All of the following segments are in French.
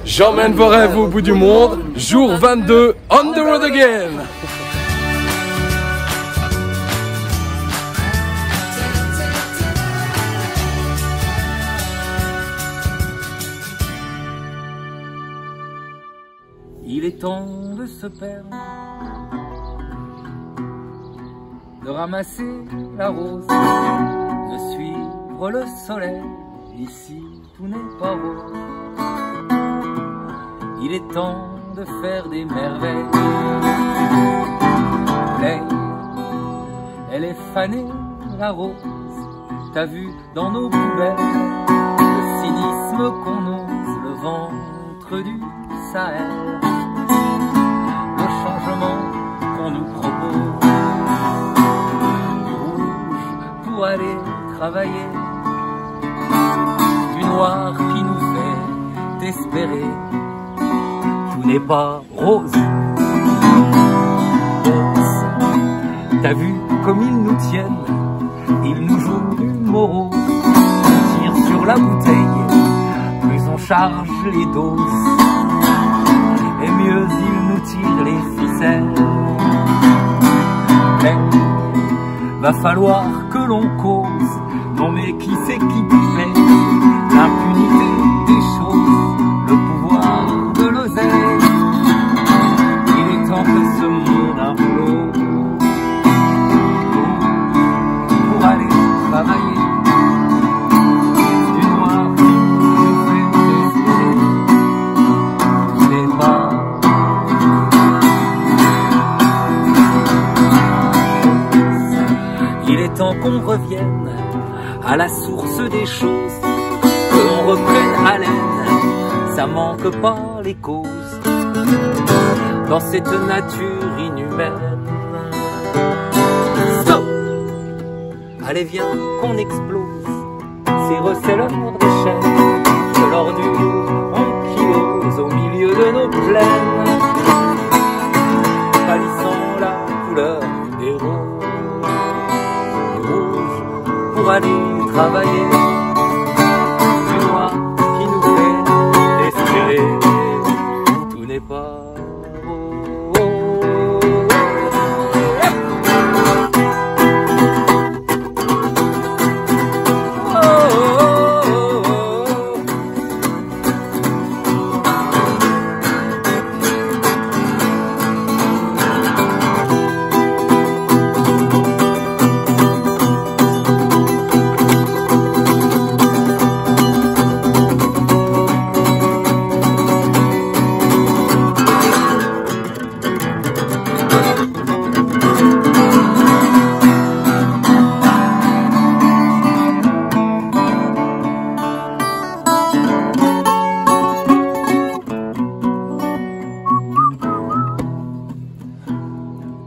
J'emmène vos rêves au bout du monde. Jour 22, on the road again. Il est temps de se perdre, de ramasser la rose, de suivre le soleil. Ici, tout n'est pas rose. Il est temps de faire des merveilles. Elle est fanée, la rose. T'as vu dans nos poubelles le cynisme qu'on ose, le ventre du Sahel, le changement qu'on nous propose, du rouge pour aller travailler, du noir qui nous fait espérer. Tout n'est pas rose. T'as vu comme ils nous tiennent, ils nous jouent du morose, on tire sur la bouteille, plus on charge les doses, et mieux ils nous tirent les ficelles. Mais va falloir que l'on cause, non mais qui c'est qui fait l'impunité des choses, le pouvoir de l'oseille. Il est temps que ce monde implose pour aller travailler, du noir qui nous fait espérer. C'est pas il est temps qu'on revienne à la source des choses, que l'on reprenne haleine, ça manque pas les causes dans cette nature inhumaine. Stop! Allez viens qu'on explose ces receleurs des chaînes, de l'ordure en kilos au milieu de nos plaines, palissant la couleur des rouges pour aller travailler, du noir qui nous fait espérer. Tout n'est pas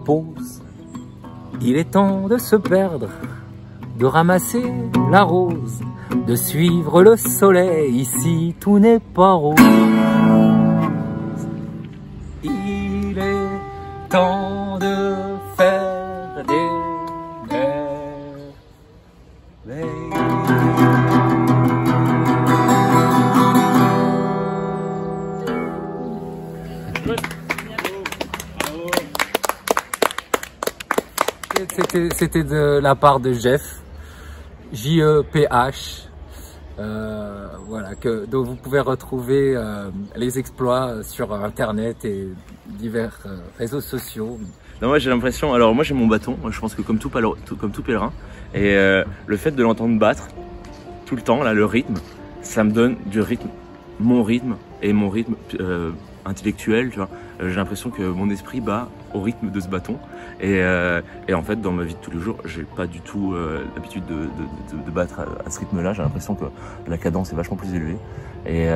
pause. Il est temps de se perdre, de ramasser la rose, de suivre le soleil. Ici, tout n'est pas rose. Il est temps de faire des merveilles. C'était de la part de Jeff, J-E-P-H, voilà, dont vous pouvez retrouver les exploits sur internet et divers réseaux sociaux. Non, moi j'ai l'impression, alors moi j'ai mon bâton, je pense que comme tout pèlerin, et le fait de l'entendre battre tout le temps, là, le rythme, ça me donne du rythme, mon rythme et mon rythme intellectuel, tu vois. J'ai l'impression que mon esprit bat au rythme de ce bâton, et en fait dans ma vie de tous les jours j'ai pas du tout l'habitude de battre à ce rythme là. J'ai l'impression que la cadence est vachement plus élevée, et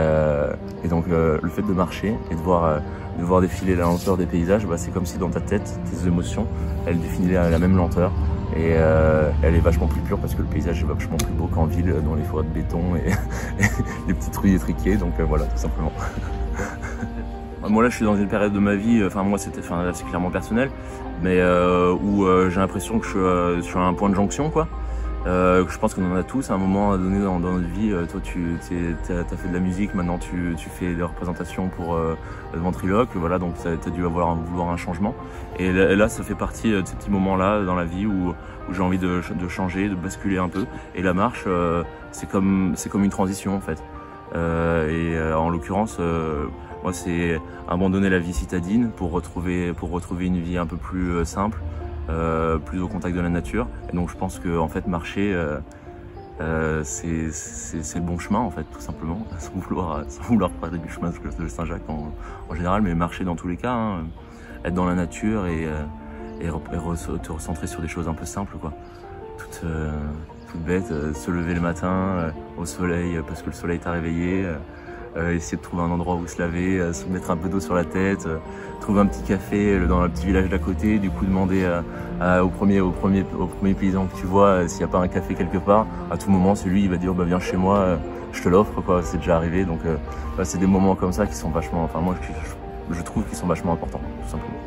donc le fait de marcher et de voir défiler la lenteur des paysages, bah, c'est comme si dans ta tête tes émotions elles défilaient à la même lenteur, et elle est vachement plus pure parce que le paysage est vachement plus beau qu'en ville, dans les forêts de béton et les petites rues étriquées. Donc voilà, tout simplement. Moi là je suis dans une période de ma vie, enfin moi c'est clairement personnel, mais où j'ai l'impression que je suis à un point de jonction, quoi. Je pense qu'on en a tous à un moment donné dans notre vie. Toi, t'as fait de la musique, maintenant tu fais des représentations pour le ventriloque, voilà, donc t'as dû vouloir un changement. Et là, ça fait partie de ces petits moments-là dans la vie où j'ai envie de changer, de basculer un peu. Et la marche, c'est comme une transition en fait. En l'occurrence, moi, c'est abandonner la vie citadine pour retrouver une vie un peu plus simple. Plus au contact de la nature, et donc je pense que en fait marcher c'est le bon chemin en fait, tout simplement, sans vouloir parler du chemin de Saint-Jacques en général, mais marcher dans tous les cas, hein, être dans la nature et te recentrer sur des choses un peu simples quoi, toutes bêtes, se lever le matin au soleil parce que le soleil t'a réveillé. Essayer de trouver un endroit où se laver, se mettre un peu d'eau sur la tête, trouver un petit café dans un petit village d'à côté, du coup demander au premier paysan que tu vois s'il n'y a pas un café quelque part. À tout moment, celui il va dire bah viens chez moi, je te l'offre quoi, c'est déjà arrivé. Donc c'est des moments comme ça qui sont vachement, enfin moi je trouve qu'ils sont vachement importants, tout simplement.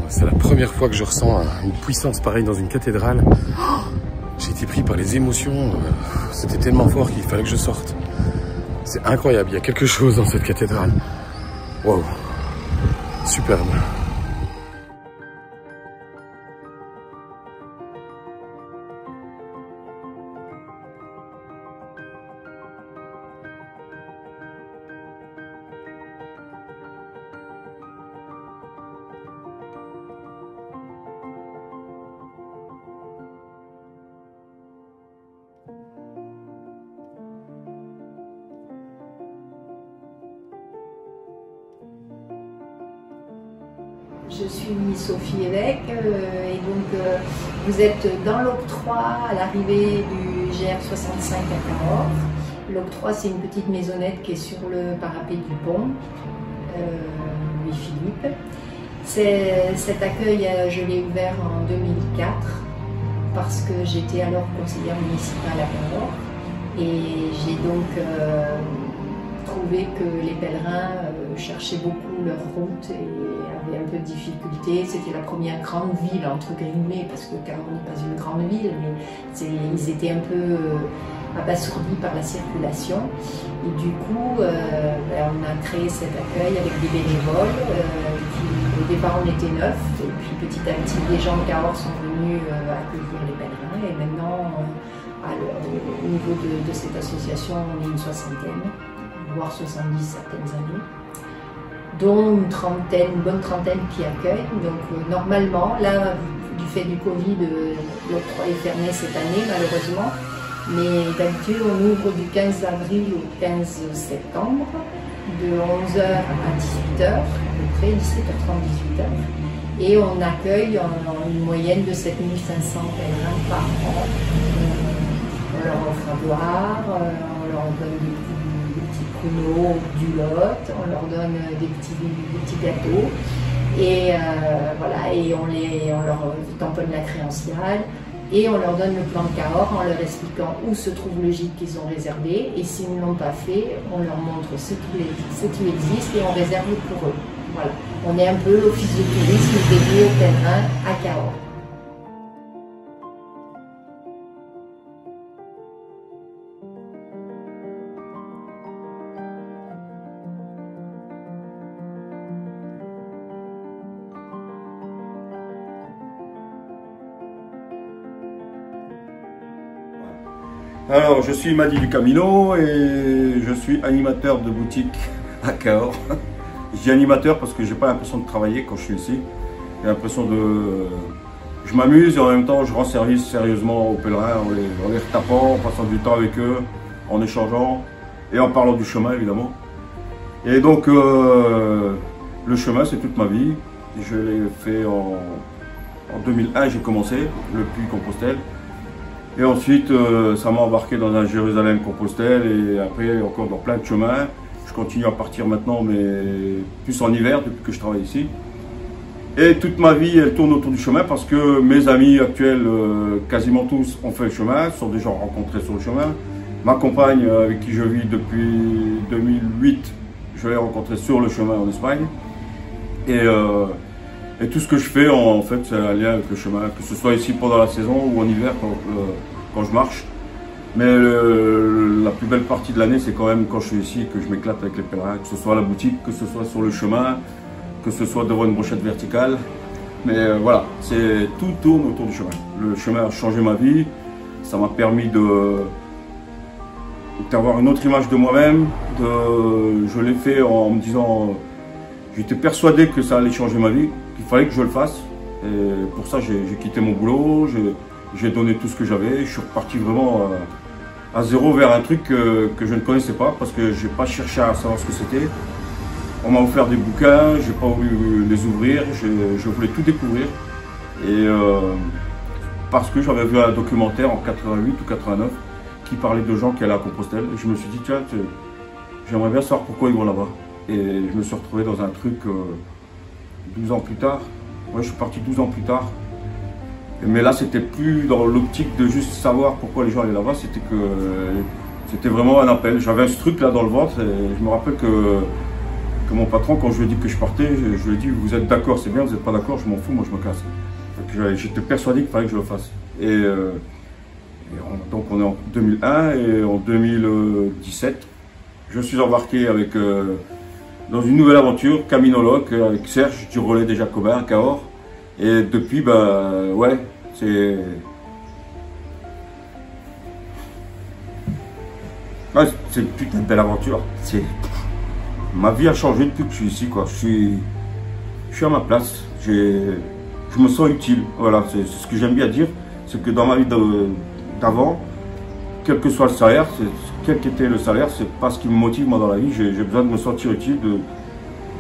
C'est la première fois que je ressens une puissance pareille dans une cathédrale. J'ai été pris par les émotions. C'était tellement fort qu'il fallait que je sorte. C'est incroyable, il y a quelque chose dans cette cathédrale. Wow, superbe. Je suis Sophie Évêque et donc vous êtes dans l'octroi à l'arrivée du GR65 à Cahors. L'octroi, c'est une petite maisonnette qui est sur le parapet du pont, Louis-Philippe. Cet accueil, je l'ai ouvert en 2004 parce que j'étais alors conseillère municipale à Cahors et j'ai donc trouvé que les pèlerins cherchaient beaucoup leur route et avaient un peu de difficulté. C'était la première grande ville, entre guillemets, parce que Cahors n'est pas une grande ville, mais ils étaient un peu abasourdis par la circulation. Et du coup, on a créé cet accueil avec des bénévoles. Au départ, on était 9, et puis petit à petit, les gens de Cahors sont venus accueillir les pèlerins. Et maintenant, au niveau de cette association, on est une soixantaine, voire 70 certaines années, dont une bonne trentaine qui accueillent. Donc normalement, là, du fait du Covid, l'octroi est fermé cette année malheureusement, mais d'habitude on ouvre du 15 avril au 15 septembre, de 11h à 18h, à peu près 17h30, 18h, et on accueille en une moyenne de 7500 pèlerins par an. On leur offre à boire, on leur donne des petits pruneaux, du lot, on leur donne des petits gâteaux Et voilà, et on leur tamponne la créanciale et on leur donne le plan de Cahors en leur expliquant où se trouve le gîte qu'ils ont réservé. Et s'ils ne l'ont pas fait, on leur montre ce qui existe et on réserve pour eux. Voilà. On est un peu l'office de tourisme dédié aux pèlerins à Cahors. Alors, je suis Madi du Camino et je suis animateur de boutique à Cahors. Je dis animateur parce que j'ai pas l'impression de travailler quand je suis ici. J'ai l'impression de... Je m'amuse et en même temps je rends service sérieusement aux pèlerins en les retapant, en passant du temps avec eux, en échangeant et en parlant du chemin évidemment. Et donc le chemin c'est toute ma vie. Je l'ai fait en 2001, j'ai commencé le Puy-Compostelle. Et ensuite, ça m'a embarqué dans un Jérusalem-Compostelle et après encore dans plein de chemins. Je continue à partir maintenant, mais plus en hiver depuis que je travaille ici. Et toute ma vie, elle tourne autour du chemin parce que mes amis actuels, quasiment tous, ont fait le chemin, sont déjà rencontrés sur le chemin. Ma compagne, avec qui je vis depuis 2008, je l'ai rencontrée sur le chemin en Espagne. Et tout ce que je fais, en fait, c'est un lien avec le chemin, que ce soit ici pendant la saison ou en hiver quand je marche. Mais la plus belle partie de l'année, c'est quand même quand je suis ici que je m'éclate avec les pèlerins, que ce soit à la boutique, que ce soit sur le chemin, que ce soit devant une brochette verticale. Mais voilà, tout tourne autour du chemin. Le chemin a changé ma vie, ça m'a permis d'avoir une autre image de moi-même. Je l'ai fait en me disant, j'étais persuadé que ça allait changer ma vie. Il fallait que je le fasse et pour ça j'ai quitté mon boulot, j'ai donné tout ce que j'avais, je suis reparti vraiment à zéro vers un truc que je ne connaissais pas parce que je n'ai pas cherché à savoir ce que c'était. On m'a offert des bouquins, je n'ai pas voulu les ouvrir, je voulais tout découvrir et parce que j'avais vu un documentaire en 88 ou 89 qui parlait de gens qui allaient à Compostelle et je me suis dit tiens, j'aimerais bien savoir pourquoi ils vont là-bas et je me suis retrouvé dans un truc 12 ans plus tard, ouais, je suis parti 12 ans plus tard. Mais là, c'était plus dans l'optique de juste savoir pourquoi les gens allaient là-bas, c'était vraiment un appel. J'avais ce truc là dans le ventre et je me rappelle que mon patron, quand je lui ai dit que je partais, je lui ai dit vous êtes d'accord, c'est bien, vous n'êtes pas d'accord, je m'en fous, moi je me casse. J'étais persuadé qu'il fallait que je le fasse. Donc on est en 2001 et en 2017, je suis embarqué avec... dans une nouvelle aventure, caminologue, avec Serge du Relais des Jacobins à Cahors. Et depuis, ouais, c'est... Ouais, c'est une putain de belle aventure. Ma vie a changé depuis que je suis ici, quoi. Je suis à ma place. Je me sens utile. Voilà, c'est ce que j'aime bien dire. C'est que dans ma vie d'avant, quel que soit le salaire, quel qu'était le salaire, c'est pas ce qui me motive moi dans la vie. J'ai besoin de me sentir utile,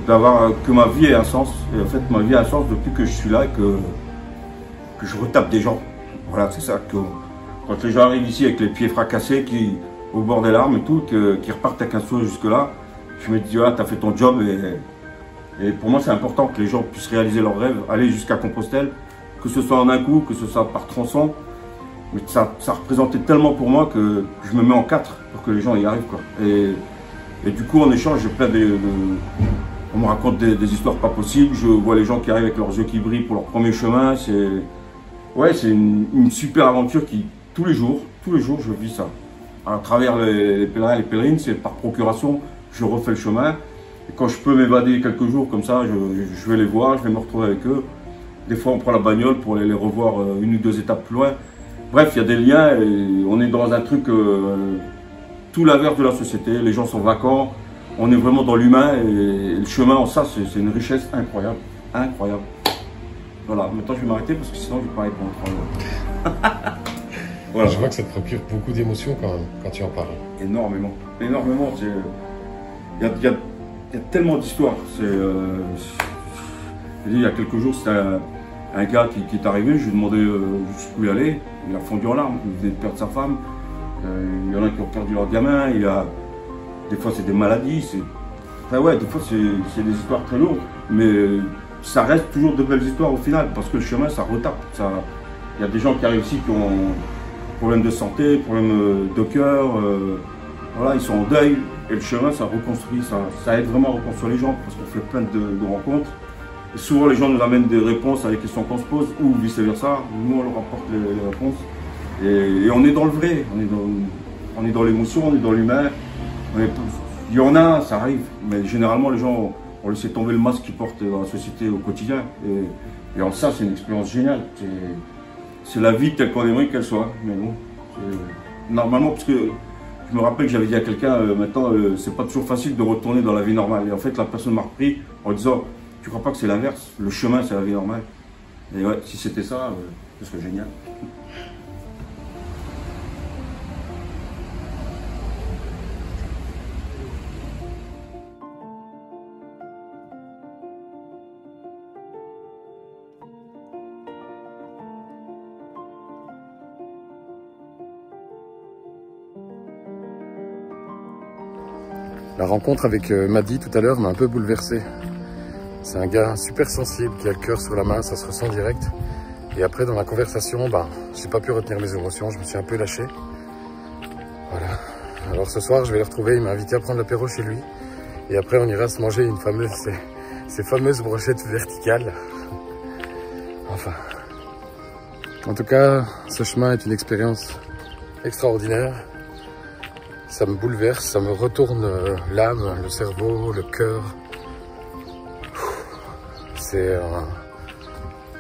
que ma vie ait un sens. Et en fait, ma vie a un sens depuis que je suis là et que je retape des gens. Voilà, c'est ça. Quand les gens arrivent ici avec les pieds fracassés, au bord des larmes et tout, qui repartent avec un sourire jusque-là, je me dis, voilà, tu as fait ton job. Et pour moi, c'est important que les gens puissent réaliser leurs rêves, aller jusqu'à Compostelle, que ce soit en un coup, que ce soit par tronçon. Mais ça représentait tellement pour moi que je me mets en 4 pour que les gens y arrivent, quoi. Et du coup, en échange, j'ai plein on me raconte des histoires pas possibles. Je vois les gens qui arrivent avec leurs yeux qui brillent pour leur premier chemin. C'est une super aventure qui, tous les jours, je vis ça. À travers les pèlerins et les pèlerines, c'est par procuration, je refais le chemin. Et quand je peux m'évader quelques jours comme ça, je vais les voir, je vais me retrouver avec eux. Des fois, on prend la bagnole pour aller les revoir une ou deux étapes plus loin. Bref, il y a des liens et on est dans un truc, tout l'inverse de la société. Les gens sont vacants, on est vraiment dans l'humain et le chemin en ça, c'est une richesse incroyable. Incroyable. Voilà, maintenant je vais m'arrêter parce que sinon je vais pas répondre. Voilà. Je vois que ça te procure beaucoup d'émotions quand tu en parles. Énormément, énormément. Il y a tellement d'histoires. Il y a quelques jours, c'était un gars qui est arrivé, je lui ai demandé jusqu'où il allait. Il a fondu en larmes, il venait de perdre sa femme. Il y en a qui ont perdu leur gamin. Des fois, c'est des maladies. Enfin, ouais, des fois, c'est des histoires très lourdes. Mais ça reste toujours de belles histoires au final, parce que le chemin, ça retape. Il y a des gens qui arrivent ici qui ont problèmes de santé, problèmes de cœur, voilà, ils sont en deuil, et le chemin, ça reconstruit, ça aide vraiment à reconstruire les gens, parce qu'on fait plein de rencontres. Et souvent, les gens nous amènent des réponses à des questions qu'on se pose, ou vice-versa. Nous, on leur apporte les réponses. Et on est dans le vrai, on est dans l'émotion, on est dans l'humain. Il y en a, ça arrive, mais généralement, les gens ont laissé tomber le masque qu'ils portent dans la société au quotidien. Et en ça, c'est une expérience géniale. C'est la vie telle qu'on aimerait qu'elle soit. Mais bon, normalement, parce que je me rappelle que j'avais dit à quelqu'un, maintenant, c'est pas toujours facile de retourner dans la vie normale. Et en fait, la personne m'a repris en disant, tu crois pas que c'est l'inverse? Le chemin, c'est la vie normale. Et ouais, si c'était ça, ce serait génial. La rencontre avec Madi tout à l'heure m'a un peu bouleversé. C'est un gars super sensible qui a le cœur sur la main, ça se ressent direct. Et après dans la conversation, j'ai pas pu retenir mes émotions, je me suis un peu lâché. Voilà. Alors ce soir je vais le retrouver, il m'a invité à prendre l'apéro chez lui. Et après on ira se manger ces fameuses brochettes verticales. Enfin. En tout cas, ce chemin est une expérience extraordinaire. Ça me bouleverse, ça me retourne l'âme, le cerveau, le cœur. C'est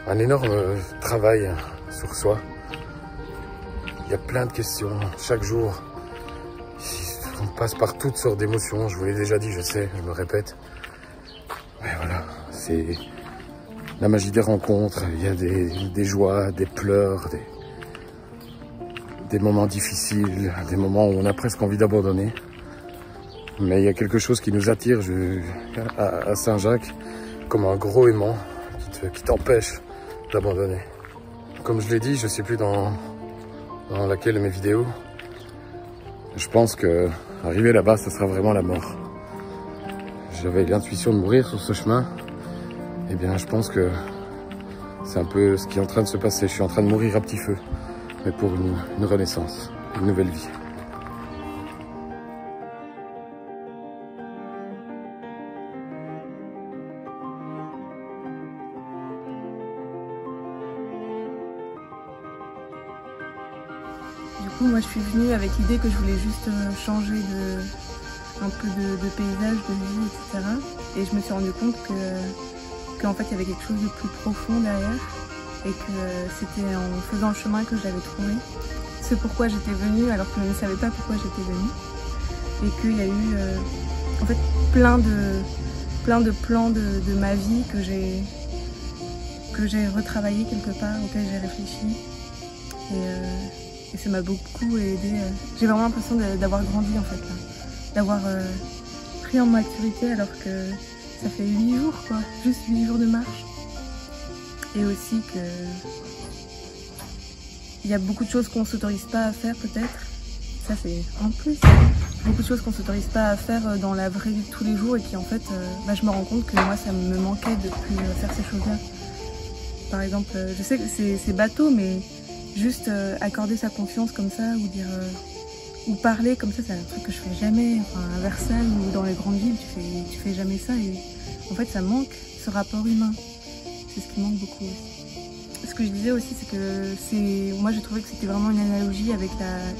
un énorme travail sur soi. Il y a plein de questions chaque jour. On passe par toutes sortes d'émotions. Je vous l'ai déjà dit, je sais, je me répète. Mais voilà, c'est la magie des rencontres. Il y a des joies, des pleurs, des moments difficiles, des moments où on a presque envie d'abandonner. Mais il y a quelque chose qui nous attire à Saint-Jacques, comme un gros aimant qui t'empêche d'abandonner. Comme je l'ai dit, je ne sais plus dans laquelle de mes vidéos, je pense que arriver là-bas, ce sera vraiment la mort. J'avais l'intuition de mourir sur ce chemin. Eh bien, je pense que c'est un peu ce qui est en train de se passer. Je suis en train de mourir à petit feu, mais pour une renaissance, une nouvelle vie. Du coup, moi je suis venue avec l'idée que je voulais juste changer un peu de paysage, de vie, etc. Et je me suis rendu compte qu'en fait il y avait quelque chose de plus profond derrière et que c'était en faisant le chemin que je l'avais trouvé. C'est pourquoi j'étais venue alors que je ne savais pas pourquoi j'étais venue. Et qu'il y a eu en fait plein de plans de ma vie que j'ai retravaillé quelque part, auquel j'ai réfléchi. Et ça m'a beaucoup aidé. J'ai vraiment l'impression d'avoir grandi en fait là. D'avoir pris en maturité alors que ça fait 8 jours quoi, juste 8 jours de marche. Et aussi que il y a beaucoup de choses qu'on s'autorise pas à faire peut-être. Ça c'est en plus. Beaucoup de choses qu'on s'autorise pas à faire dans la vraie vie de tous les jours et qui en fait, je me rends compte que moi ça me manquait de plus faire ces choses-là. Par exemple, je sais que c'est bateau mais juste accorder sa confiance comme ça ou dire ou parler comme ça, c'est un truc que je fais jamais. Enfin, à Versailles ou dans les grandes villes, tu fais jamais ça et en fait ça manque ce rapport humain. C'est ce qui manque beaucoup aussi. Ce que je disais aussi, c'est que moi j'ai trouvé que c'était vraiment une analogie avec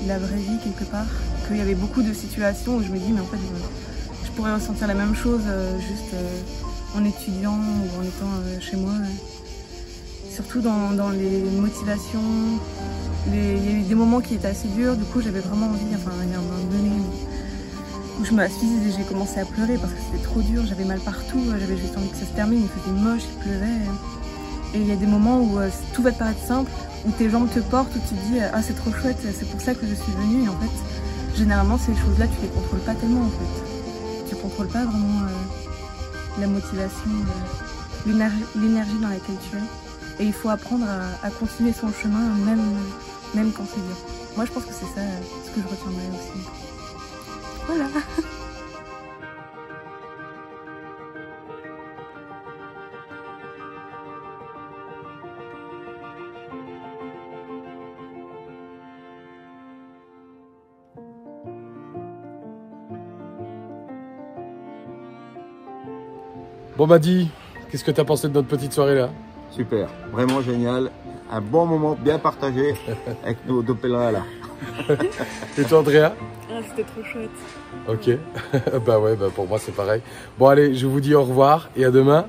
la vraie vie quelque part, qu'il y avait beaucoup de situations où je me dis mais en fait je pourrais ressentir la même chose juste en étudiant ou en étant chez moi. Surtout dans les motivations, il y a eu des moments qui étaient assez durs, du coup j'avais vraiment envie, enfin il y a un moment donné où je me suis assise et j'ai commencé à pleurer parce que c'était trop dur, j'avais mal partout, j'avais juste envie que ça se termine, il faisait moche, il pleuvait. Et il y a des moments où tout va te paraître simple, où tes jambes te portent, où tu te dis ah c'est trop chouette, c'est pour ça que je suis venue. Et en fait, généralement ces choses-là tu les contrôles pas tellement en fait. Tu contrôles pas vraiment la motivation, l'énergie dans laquelle tu es. Et il faut apprendre à continuer son chemin même quand c'est dur. Moi je pense que c'est ça ce que je retiendrai aussi. Voilà. Bon Madi, qu'est-ce que tu as pensé de notre petite soirée là? Super, vraiment génial. Un bon moment bien partagé avec nos deux pèlerins là. Et toi Andrea? Ah, c'était trop chouette. Ok, bah ouais, bah pour moi c'est pareil. Bon allez, je vous dis au revoir et à demain.